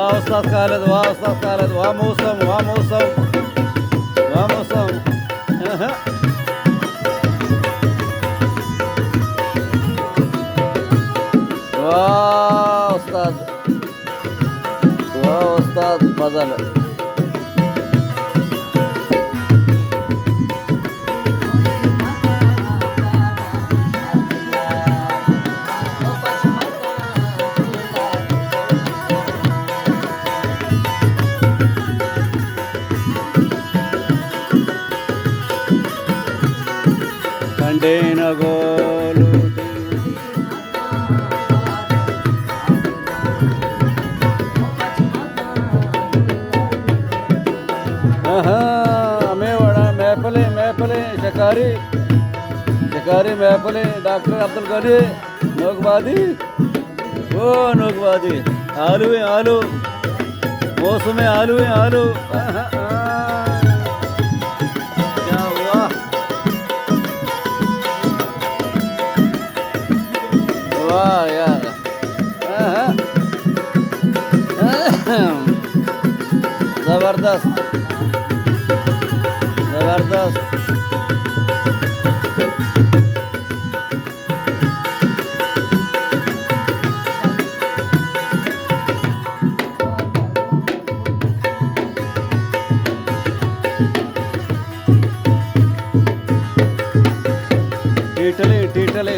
वाह उस्ताद खालिद, वाह उस्ताद खालिद, वाह मौसम, वाह मौसम, वाह मौसम। वाह उस्ताद, वाह उस्ताद फजल। कंडे न गोलू हमें बड़ा महफिलें महफिलें शिकारी शिकारी महफिलें डॉक्टर अब्दुल गनी नोकबादी ओ नोकबादी आलू है आलू मौसम में आलू है आलू क्या हुआ वाह यार जबरदस्त जबरदस्त। टीटले टीटले